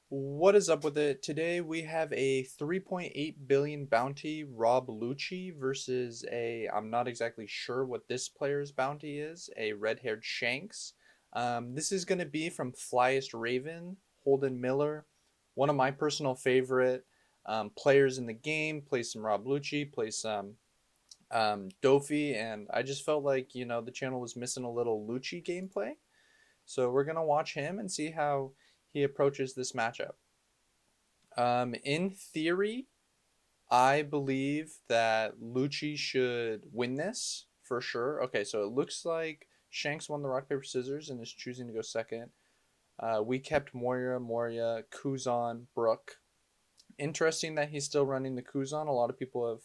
What is up with it? Today we have a 3.8 billion bounty Rob Lucci versus I'm not exactly sure what this player's bounty is, a red-haired Shanks. This is going to be from Flyest Raven, Holden Miller, one of my personal favorite players in the game. Plays some Rob Lucci, plays some Dofi, and I just felt like, the channel was missing a little Lucci gameplay. So we're going to watch him and see how he approaches this matchup. In theory, I believe that Lucci should win this for sure. Okay, so it looks like Shanks won the rock, paper, scissors and is choosing to go second. We kept Moria, Kuzan, Brook. Interesting that he's still running the Kuzan. A lot of people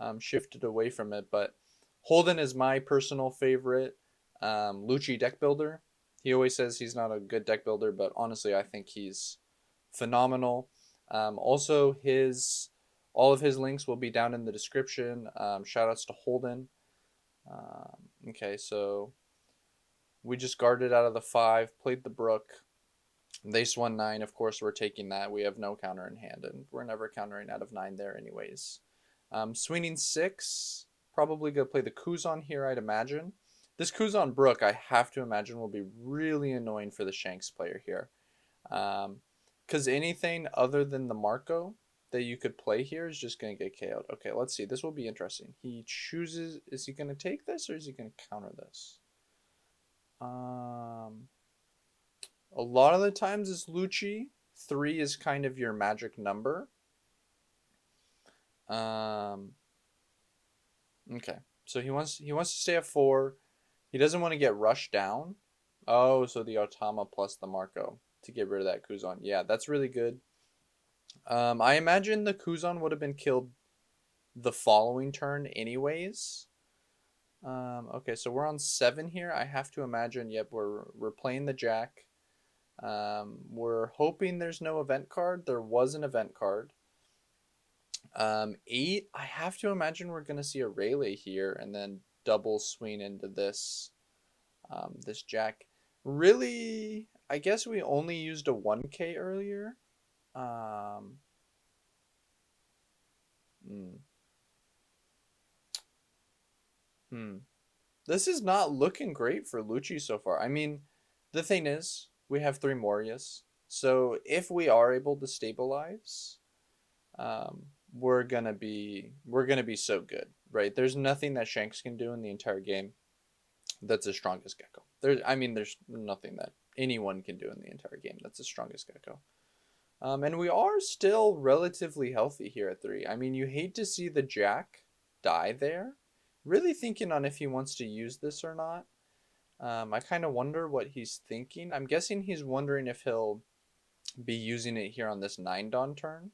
have shifted away from it, but Holden is my personal favorite Lucci deck builder. He always says he's not a good deck builder, but honestly, I think he's phenomenal. Also, his all of his links will be down in the description. Shout outs to Holden. Okay, so we just guarded out of the 5, played the Brook. They swung 9. Of course, we're taking that. We have no counter in hand, and we're never countering out of 9 there, anyways. Swinging 6, probably gonna play the Kuzan here, I'd imagine. This Kuzan Brook, I have to imagine, will be really annoying for the Shanks player here. Because anything other than the Marco that you could play here is just going to get KO'd. Okay, let's see. This will be interesting. He chooses, is he going to take this or is he going to counter this? A lot of the times it's Lucci. 3 is kind of your magic number. Okay, so he wants to stay at 4. He doesn't want to get rushed down. Oh, so the Otama plus the Marco to get rid of that Kuzan. Yeah, that's really good. I imagine the Kuzan would have been killed the following turn anyways. Okay, so we're on 7 here. I have to imagine, yep, we're playing the Jack. We're hoping there's no event card. There was an event card. 8, I have to imagine we're going to see a Rayleigh here and then double swing into this this Jack. Really, I guess we only used a 1K earlier. Um, hmm. Hmm. This is not looking great for Lucci so far. I mean, the thing is, we have 3 Morias. So if we are able to stabilize, we're gonna be so good, right? There's nothing that Shanks can do in the entire game that's as strong as Gecko. There's nothing that anyone can do in the entire game that's as strong as Gecko. And we are still relatively healthy here at 3. I mean, you hate to see the Jack die there. Really thinking on if he wants to use this or not. I kind of wonder what he's thinking. I'm guessing he's wondering if he'll be using it here on this 9 Dawn turn.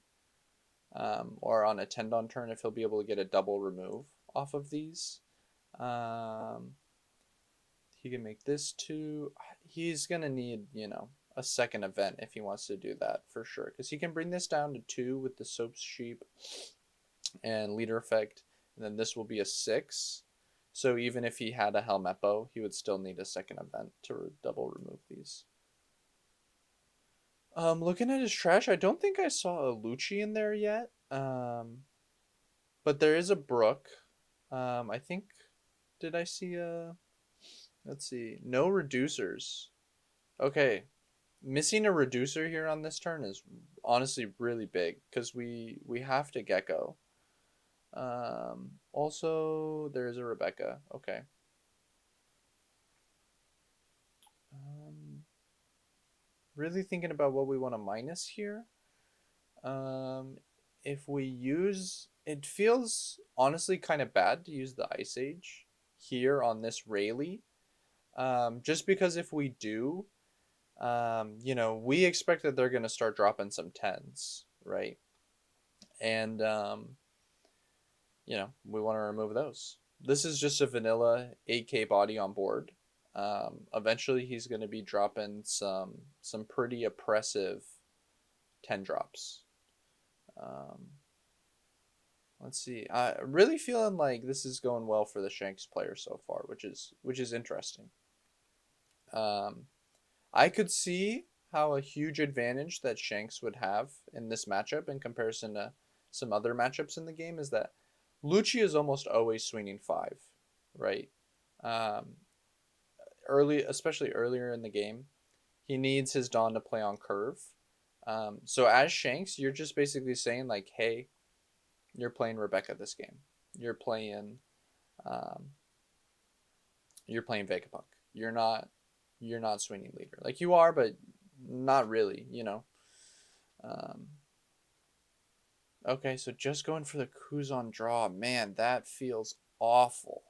Or on a 10 Dawn turn if he'll be able to get a double remove off of these. He can make this 2. He's going to need, a second event if he wants to do that for sure. Because he can bring this down to 2 with the Soap Sheep and Leader Effect. And then this will be a 6. So even if he had a Helmeppo, he would still need a second event to double remove these. Looking at his trash, I don't think I saw a Lucci in there yet. But there is a Brook. I think, did I see a... Let's see. No reducers. Okay. Missing a reducer here on this turn is honestly really big because we have to Gecko. Also, there's a Rebecca. Okay. Really thinking about what we want to minus here. If we use... It feels honestly kind of bad to use the Ice Age here on this Rayleigh. Just because if we do, we expect that they're going to start dropping some 10s, right? And, we want to remove those. This is just a vanilla 8K body on board. Eventually he's going to be dropping some pretty oppressive 10 drops. Let's see. Really feeling like this is going well for the Shanks player so far, which is interesting. I could see how a huge advantage that Shanks would have in this matchup in comparison to some other matchups in the game is that Lucci is almost always swinging 5, right? Um, especially earlier in the game, he needs his Dawn to play on curve. So as Shanks, you're just basically saying like, hey, you're playing Rebecca this game. You're playing, um, you're playing Vegapunk. You're not swinging leader. Like you are, but not really. Um, okay, so just going for the Kuzan draw, man, that feels awful.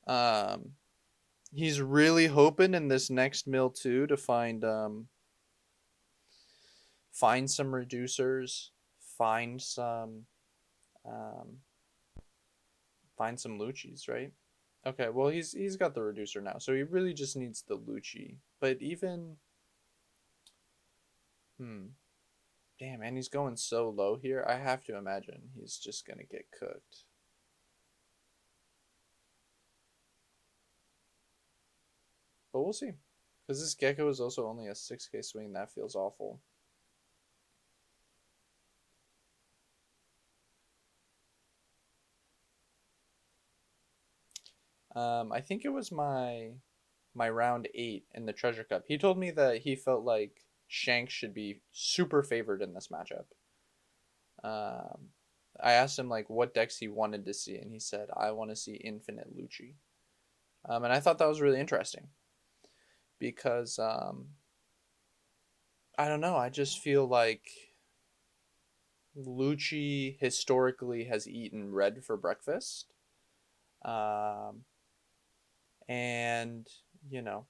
Um, he's really hoping in this next mill too to find some reducers, find some um, find some Luccis, right? Okay, well he's got the reducer now, so he really just needs the Lucci. But even damn, and he's going so low here. I have to imagine he's just gonna get cooked. But we'll see. Because this Gecko is also only a 6k swing. That feels awful. I think it was my round 8 in the Treasure Cup. He told me that he felt like Shanks should be super favored in this matchup. I asked him like what decks he wanted to see, and he said, "I want to see Infinite Lucci." And I thought that was really interesting because I don't know. I just feel like Lucci historically has eaten red for breakfast. Um, and, you know,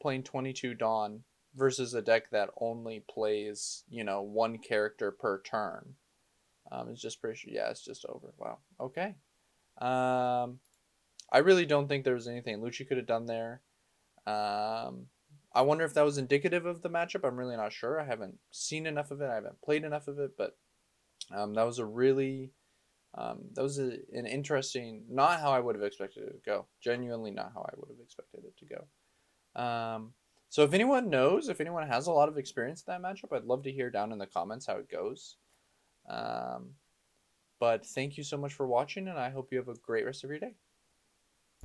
playing 22 Dawn versus a deck that only plays, one character per turn. It's just pretty sure. Yeah, it's just over. Wow. Okay. I really don't think there was anything Lucci could have done there. I wonder if that was indicative of the matchup. I'm really not sure. I haven't seen enough of it. I haven't played enough of it, but that was an interesting, not how I would have expected it to go. Genuinely not how I would have expected it to go. So if anyone knows, if anyone has a lot of experience in that matchup, I'd love to hear down in the comments how it goes. But thank you so much for watching, and I hope you have a great rest of your day.